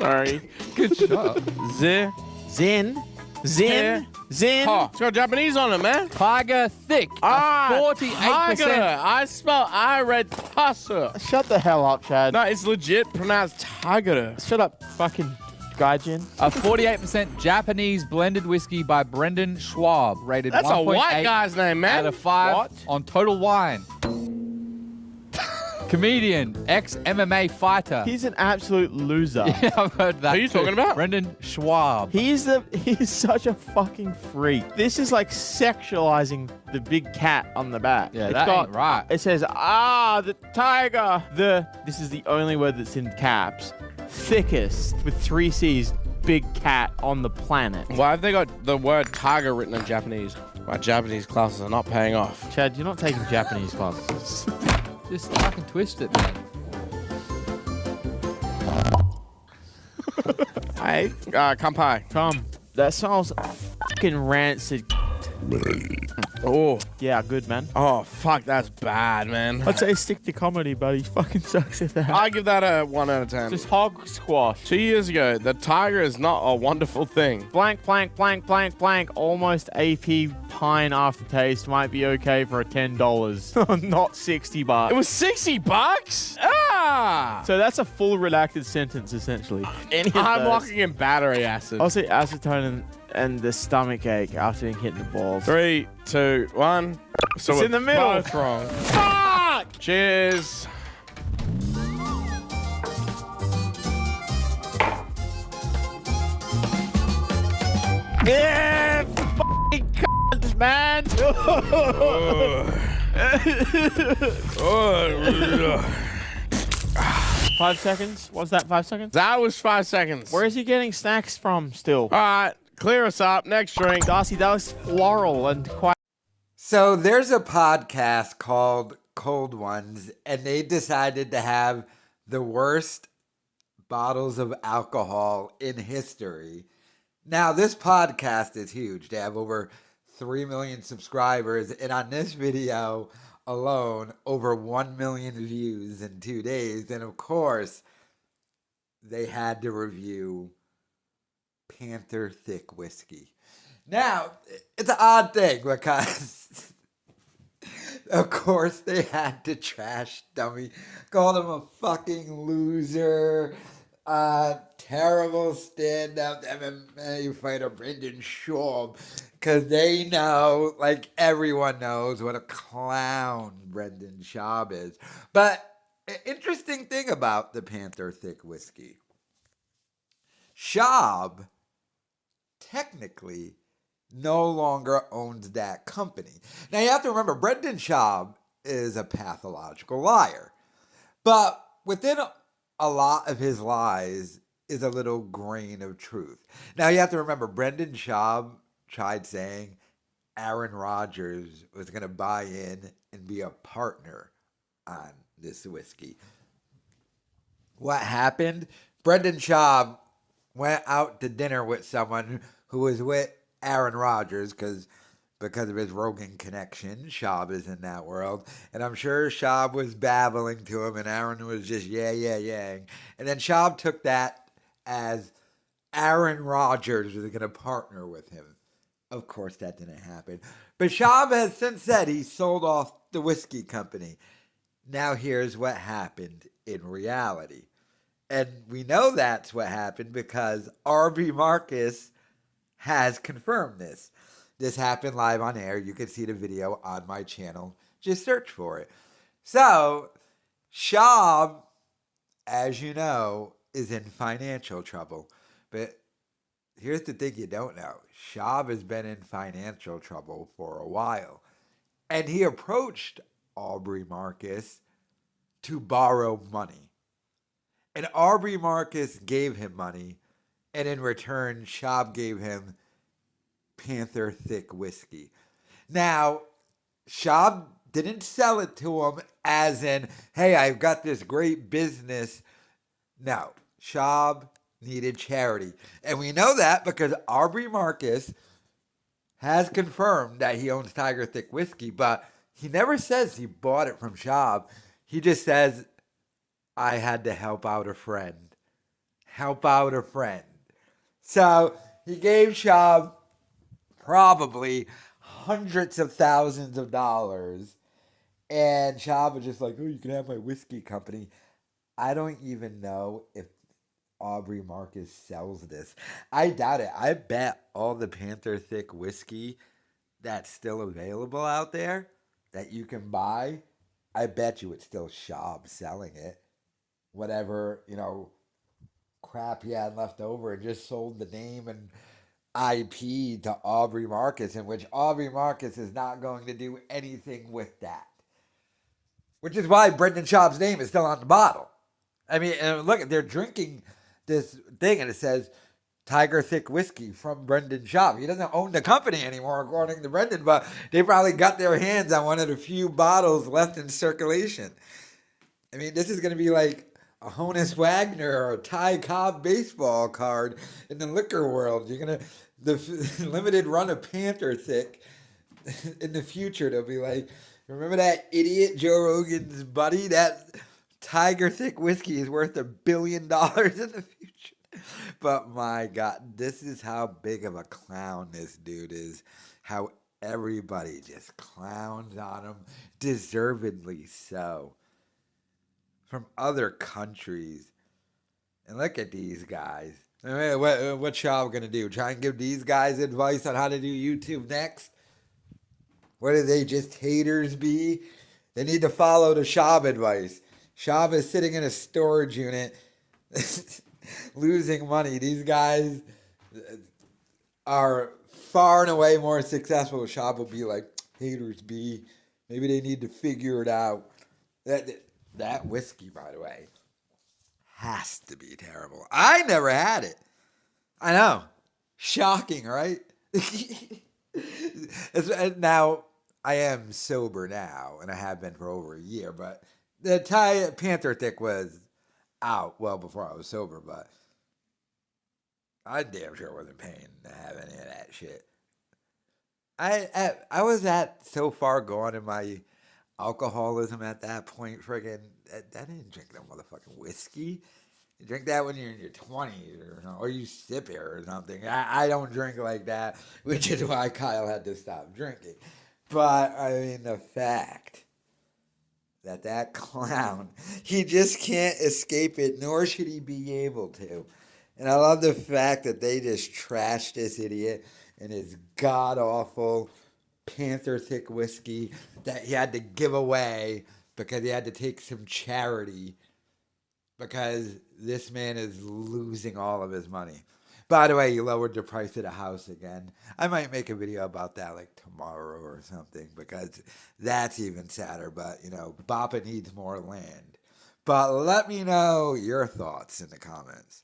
Sorry. Good shot. Zin. Oh. It's got Japanese on it, man. Tiger Thick. 48%. I read Tassa. Shut the hell up, Chad. No, it's legit pronounced Tiger. Shut up, fucking gaijin. A 48% Japanese blended whiskey by Brendan Schwab, rated That's a 1.8 white guy's name, man. out of 5 What? on Total Wine. Comedian, ex-MMA fighter. He's an absolute loser. Yeah, I've heard that. Who are you too. talking about? Brendan Schwab. He's such a fucking freak. This is like sexualizing the big cat on the back. Yeah, It's that ain't right. It says, the tiger. This is the only word that's in caps. Thickest, with 3 C's, big cat on the planet. Why have they got the word tiger written in Japanese? My Japanese classes are not paying off. Chad, you're not taking Japanese classes. Just fucking twist it, man. Hey, kampai. Come. That smells fucking rancid. Oh, Yeah, good, man. oh, fuck, that's bad, man. I'd say stick to comedy, but he fucking sucks at that. I give that a 1 out of 10. Just hog squash. 2 years ago, the tiger is not a wonderful thing. Blank. Almost AP pine aftertaste might be okay for a $10. Not $60. It was $60? Ah! So that's a full redacted sentence, essentially. Any of I'm those. locking in battery acid. I'll say acetone and the stomach ache after being hit in the balls. 3, 2, 1. So It's in the we're middle. both wrong. Fuck! Cheers. Yeah, fucking cunts, man. Oh. 5 seconds? What's that, 5 seconds? That was 5 seconds. Where is he getting snacks from still? All right, clear us up. Next drink. Darcy, that was floral and quite... So there's a podcast called Cold Ones, and they decided to have the worst bottles of alcohol in history. Now, this podcast is huge. They have over 3 million subscribers, and on this video alone, over 1 million views in 2 days. And of course, they had to review Panther Thick whiskey. Now, it's an odd thing because, of course, they had to trash dummy, called him a fucking loser, terrible stand-up MMA fighter, Brendan Schaub, because they know, like everyone knows, what a clown Brendan Schaub is. But an interesting thing about the Panther Thick whiskey, Schaub technically no longer owns that company. Now you have to remember, Brendan Schaub is a pathological liar. But within a lot of his lies is a little grain of truth. Now you have to remember, Brendan Schaub tried saying Aaron Rodgers was going to buy in and be a partner on this whiskey. What happened? Brendan Schaub went out to dinner with someone who was with Aaron Rodgers because of his Rogan connection. Schaub is in that world. And I'm sure Schaub was babbling to him and Aaron was just yeah. And then Schaub took that as Aaron Rodgers was going to partner with him. Of course, that didn't happen. But Schaub has since said he sold off the whiskey company. Now here's what happened in reality. And we know that's what happened because RB Marcus has confirmed this. This happened live on air. You can see the video on my channel. Just search for it. So, Schaub, as you know, is in financial trouble. But here's the thing you don't know. Schaub has been in financial trouble for a while. And he approached Aubrey Marcus to borrow money. And Aubrey Marcus gave him money. And in return, Schaub gave him Panther Thick whiskey. Now, Schaub didn't sell it to him as in, hey, I've got this great business. No, Schaub needed charity. And we know that because Aubrey Marcus has confirmed that he owns Tiger Thick whiskey, but he never says he bought it from Schaub. He just says, I had to help out a friend. help out a friend. So he gave Schaub probably hundreds of thousands of dollars. And Schaub was just like, oh, you can have my whiskey company. I don't even know if Aubrey Marcus sells this. I doubt it. I bet all the Panther Thick whiskey that's still available out there that you can buy, I bet you it's still Schaub selling it. Whatever, crap he had left over and just sold the name and IP to Aubrey Marcus, in which Aubrey Marcus is not going to do anything with that. Which is why Brendan Schaub's name is still on the bottle. I mean, look, they're drinking this thing and it says Tiger Thick Whiskey from Brendan Schaub. He doesn't own the company anymore, according to Brendan, but they probably got their hands on one of the few bottles left in circulation. I mean, this is going to be like a Honus Wagner or a Ty Cobb baseball card in the liquor world. You're going to, the limited run of Panther Thick in the future, they'll be like, remember that idiot Joe Rogan's buddy? That Tiger Thick whiskey is worth $1 billion in the future. But my God, this is how big of a clown this dude is. How everybody just clowns on him, deservedly so. From other countries. And look at these guys. I mean, what's Schaub going to do? Try and give these guys advice on how to do YouTube next? What do they just haters be? They need to follow the Schaub advice. Schaub is sitting in a storage unit losing money. These guys are far and away more successful. Schaub will be like, haters be. Maybe they need to figure it out. That whiskey, by the way, has to be terrible. I never had it. I know. Shocking, right? Now, I am sober now, and I have been for over a year, but the Panther Thick was out well before I was sober, but I damn sure wasn't paying to have any of that shit. I was so far gone in my alcoholism at that point, friggin', I didn't drink that motherfucking whiskey. You drink that when you're in your 20s or you sip it or something. I don't drink like that, which is why Kyle had to stop drinking. But, I mean, the fact that clown, he just can't escape it, nor should he be able to. And I love the fact that they just trashed this idiot and his god-awful Panther Thick whiskey that he had to give away because he had to take some charity because this man is losing all of his money. By the way, he lowered the price of the house again. I might make a video about that like tomorrow or something because that's even sadder. But, Bappa needs more land. But let me know your thoughts in the comments.